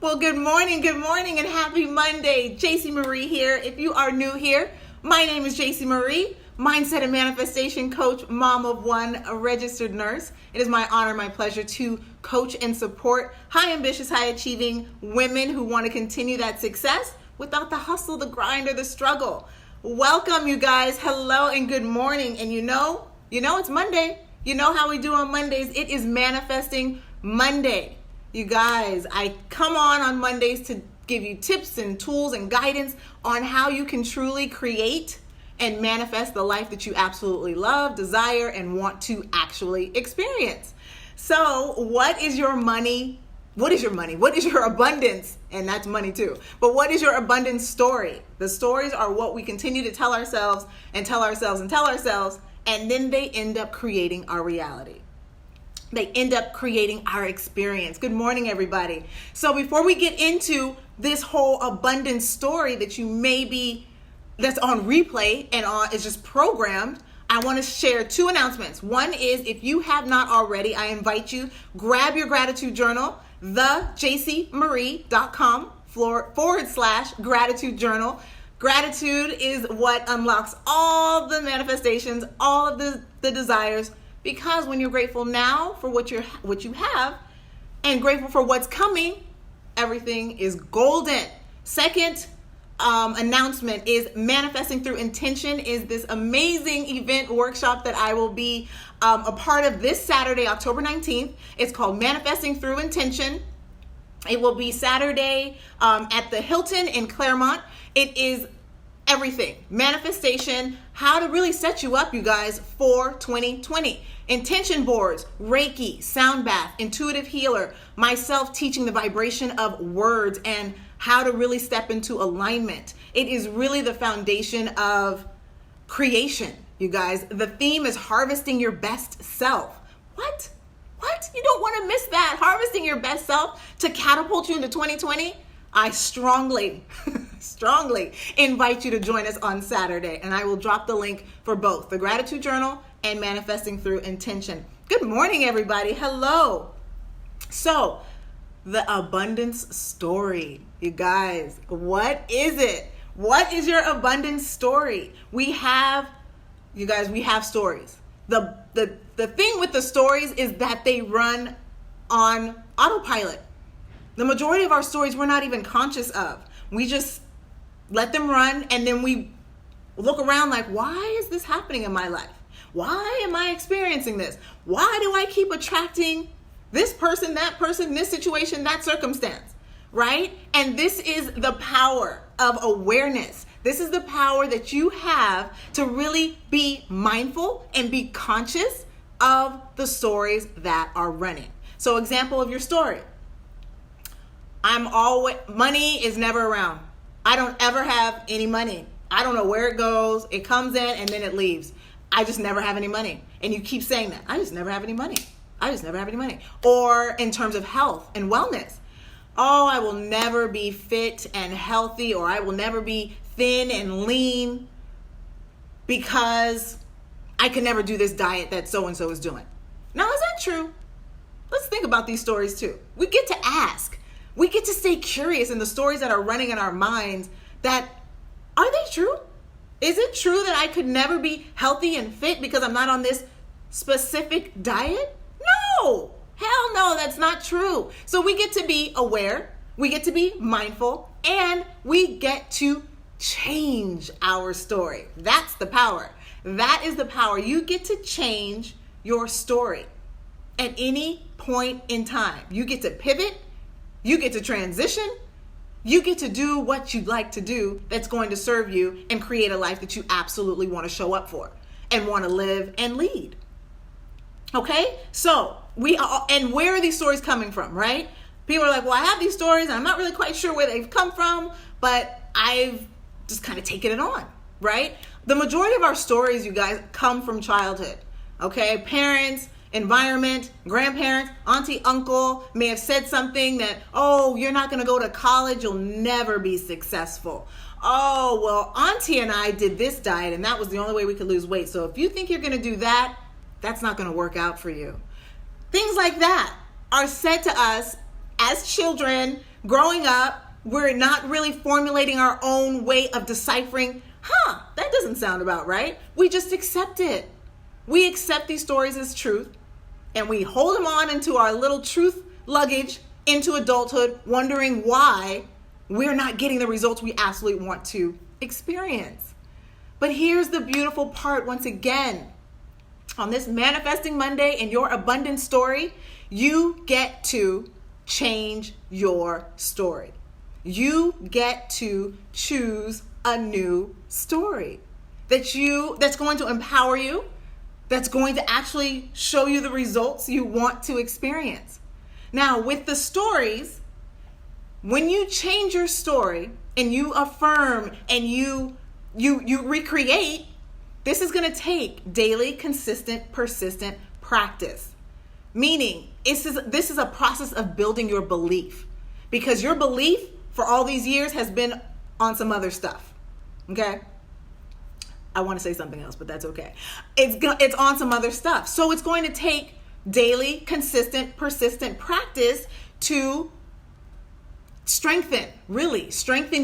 Well, good morning, and happy Monday. JC Marie here. If you are new here, my name is JC Marie, mindset and manifestation coach, mom of one, a registered nurse. It is my honor, my pleasure to coach and support high ambitious, high achieving women who want to continue that success without the hustle, the grind, or the struggle. Welcome, you guys. Hello and good morning. And you know it's Monday. You know how we do on Mondays. It is Manifesting Monday. You guys, I come on Mondays to give you tips and tools and guidance on how you can truly create and manifest the life that you absolutely love, desire, and want to actually experience. So what is your money? What is your money? What is your abundance? And that's money too. But what is your abundance story? The stories are what we continue to tell ourselves and tell ourselves and tell ourselves, and then they end up creating our reality. They end up creating our experience. Good morning, everybody. So before we get into this whole abundance story that that's on replay and is just programmed, I want to share two announcements. One is, if you have not already, I invite you, grab your gratitude journal, thejcmarie.com/gratitude journal. Gratitude is what unlocks all the manifestations, all of the desires. Because when you're grateful now for what you have and grateful for what's coming, everything is golden. Second announcement is Manifesting Through Intention is this amazing event workshop that I will be a part of this Saturday, October 19th. It's called Manifesting Through Intention. It will be Saturday at the Hilton in Claremont. It is everything. Manifestation, how to really set you up, you guys, for 2020. Intention boards, Reiki, sound bath, intuitive healer, myself teaching the vibration of words and how to really step into alignment. It is really the foundation of creation, you guys. The theme is harvesting your best self. What? You don't want to miss that. Harvesting your best self to catapult you into 2020. I strongly invite you to join us on Saturday, and I will drop the link for both the Gratitude Journal and Manifesting Through Intention. Good morning, everybody. Hello. So, the abundance story, you guys. What is it? What is your abundance story? We have stories. The thing with the stories is that they run on autopilot. The majority of our stories we're not even conscious of. We just let them run, and then we look around like, why is this happening in my life? Why am I experiencing this? Why do I keep attracting this person, this situation, that circumstance, right? And this is the power of awareness. This is the power that you have to really be mindful and be conscious of the stories that are running. So, example of your story. Money is never around. I don't ever have any money. I don't know where it goes. It comes in and then it leaves. I just never have any money. And you keep saying that. I just never have any money. Or in terms of health and wellness. Oh, I will never be fit and healthy, or I will never be thin and lean because I can never do this diet that so-and-so is doing. Now, is that true? Let's think about these stories too. We get to ask. We get to stay curious in the stories that are running in our minds, that are they true? Is it true that I could never be healthy and fit because I'm not on this specific diet? No, hell no, that's not true. So we get to be aware, we get to be mindful, and we get to change our story. That's the power. That is the power. You get to change your story at any point in time. You get to pivot. You get to transition. You get to do what you'd like to do that's going to serve you and create a life that you absolutely want to show up for and want to live and lead. Okay? So, and where are these stories coming from, right? People are like, well, I have these stories and I'm not really quite sure where they've come from, but I've just kind of taken it on, right? The majority of our stories, you guys, come from childhood. Okay? Parents, environment, grandparents, auntie, uncle may have said something that, oh, you're not going to go to college, you'll never be successful. Oh, well, auntie and I did this diet and that was the only way we could lose weight. So if you think you're going to do that, that's not going to work out for you. Things like that are said to us as children growing up, we're not really formulating our own way of deciphering, that doesn't sound about right. We just accept it. We accept these stories as truth, and we hold them on into our little truth luggage into adulthood, wondering why we're not getting the results we absolutely want to experience. But here's the beautiful part once again. On this Manifesting Monday in your abundance story, you get to change your story. You get to choose a new story that's going to empower you, that's going to actually show you the results you want to experience. Now, with the stories, when you change your story and you affirm and you recreate, this is going to take daily, consistent, persistent practice. Meaning, this is a process of building your belief, because your belief for all these years has been on some other stuff. Okay? I want to say something else, but that's okay. It's on some other stuff. So it's going to take daily, consistent, persistent practice to strengthen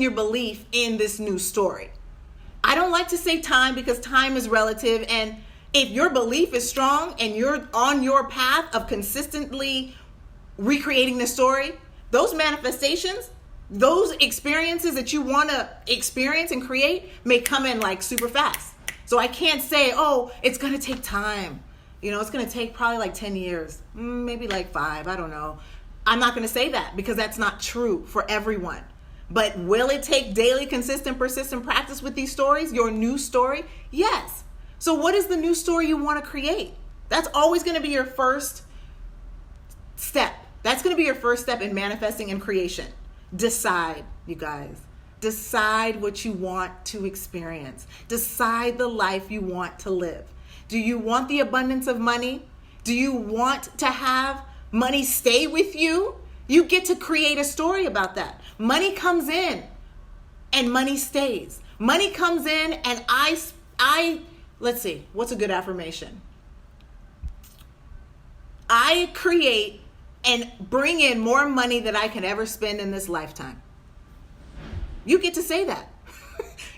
your belief in this new story. I don't like to say time, because time is relative, and if your belief is strong and you're on your path of consistently recreating the story, those manifestations, those experiences that you want to experience and create may come in like super fast. So I can't say, it's going to take time. It's going to take probably like 10 years, maybe like 5, I don't know. I'm not going to say that, because that's not true for everyone. But will it take daily, consistent, persistent practice with these stories, your new story? Yes. So what is the new story you want to create? That's always going to be your first step. That's going to be your first step in manifesting and creation. Decide, you guys. Decide what you want to experience. Decide the life you want to live. Do you want the abundance of money? Do you want to have money stay with you? You get to create a story about that. Money comes in and money stays. Money comes in and let's see, what's a good affirmation? I create and bring in more money than I can ever spend in this lifetime. You get to say that.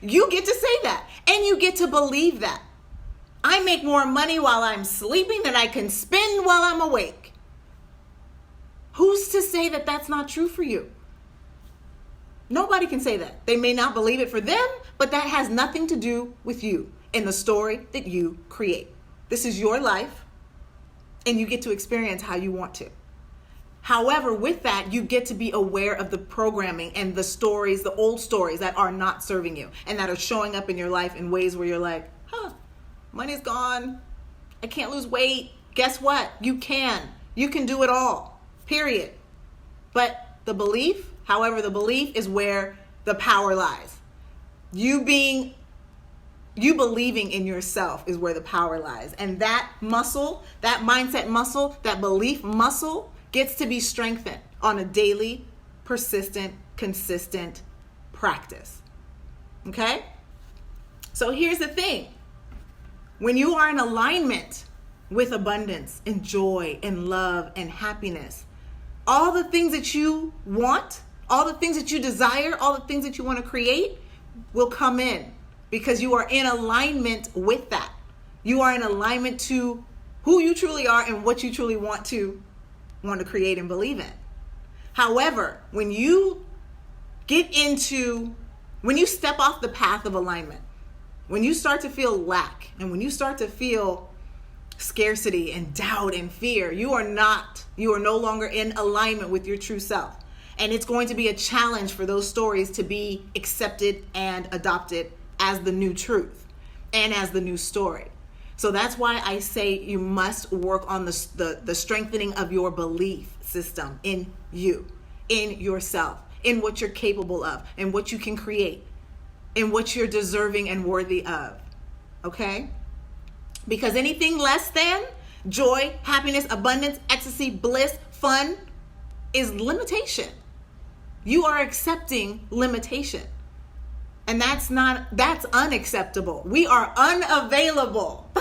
You get to say that. And you get to believe that. I make more money while I'm sleeping than I can spend while I'm awake. Who's to say that that's not true for you? Nobody can say that. They may not believe it for them, but that has nothing to do with you and the story that you create. This is your life, and you get to experience how you want to. However, with that, you get to be aware of the programming and the stories, the old stories that are not serving you and that are showing up in your life in ways where you're like, money's gone. I can't lose weight. Guess what? You can. You can do it all. Period. But the belief is where the power lies. You believing in yourself is where the power lies. And that muscle, that mindset muscle, that belief muscle gets to be strengthened on a daily, persistent, consistent practice. Okay? So here's the thing. When you are in alignment with abundance and joy and love and happiness, all the things that you want, all the things that you desire, all the things that you want to create will come in, because you are in alignment with that. You are in alignment to who you truly are and what you truly want to create and believe in. However, when you step off the path of alignment, when you start to feel lack and when you start to feel scarcity and doubt and fear, you are no longer in alignment with your true self. And it's going to be a challenge for those stories to be accepted and adopted as the new truth and as the new story. So that's why I say you must work on the strengthening of your belief system in you, in yourself, in what you're capable of, and what you can create, in what you're deserving and worthy of. Okay? Because anything less than joy, happiness, abundance, ecstasy, bliss, fun is limitation. You are accepting limitation. And that's unacceptable. We are unavailable.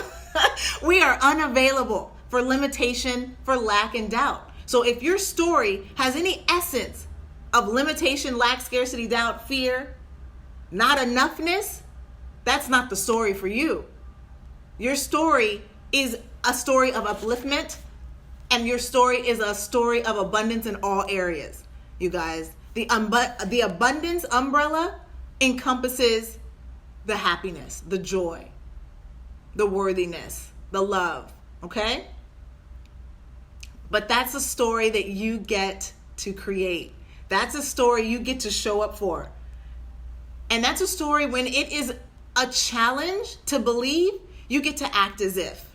We are unavailable for limitation, for lack and doubt. So if your story has any essence of limitation, lack, scarcity, doubt, fear, not enoughness, that's not the story for you. Your story is a story of upliftment, and your story is a story of abundance in all areas. You guys, the abundance umbrella encompasses the happiness, the joy, the worthiness, the love, okay? But that's a story that you get to create. That's a story you get to show up for. And that's a story when it is a challenge to believe, you get to act as if.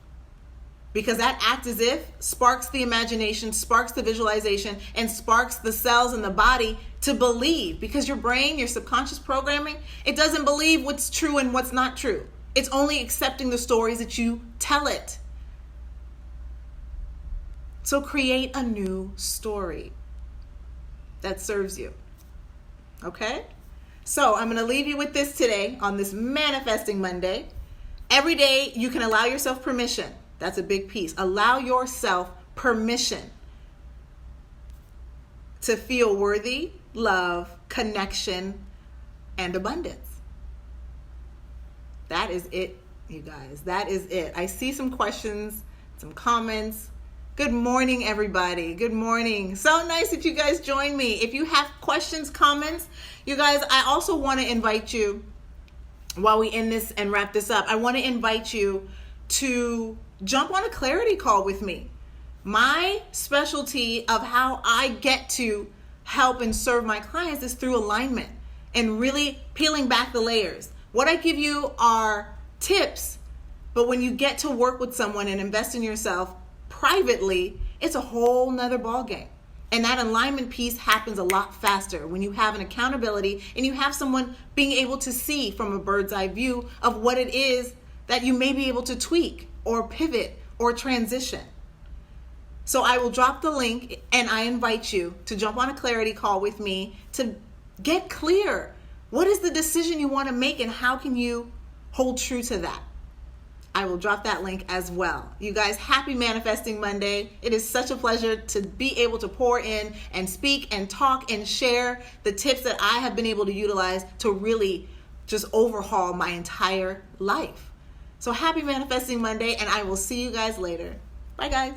Because that act as if sparks the imagination, sparks the visualization, and sparks the cells in the body to believe. Because your brain, your subconscious programming, it doesn't believe what's true and what's not true. It's only accepting the stories that you tell it. So create a new story that serves you. Okay? So I'm going to leave you with this today on this Manifesting Monday. Every day you can allow yourself permission. That's a big piece. Allow yourself permission to feel worthy, love, connection, and abundance. That is it, you guys. That is it. I see some questions, some comments. Good morning, everybody. Good morning. So nice that you guys joined me. If you have questions, comments, you guys, I also want to invite you, while we end this and wrap this up, I want to invite you to jump on a clarity call with me. My specialty of how I get to help and serve my clients is through alignment and really peeling back the layers. What I give you are tips, but when you get to work with someone and invest in yourself privately, it's a whole nother ballgame. And that alignment piece happens a lot faster when you have an accountability and you have someone being able to see from a bird's eye view of what it is that you may be able to tweak or pivot or transition. So I will drop the link and I invite you to jump on a clarity call with me to get clear. What is the decision you want to make and how can you hold true to that? I will drop that link as well. You guys, happy Manifesting Monday. It is such a pleasure to be able to pour in and speak and talk and share the tips that I have been able to utilize to really just overhaul my entire life. So happy Manifesting Monday, and I will see you guys later. Bye, guys.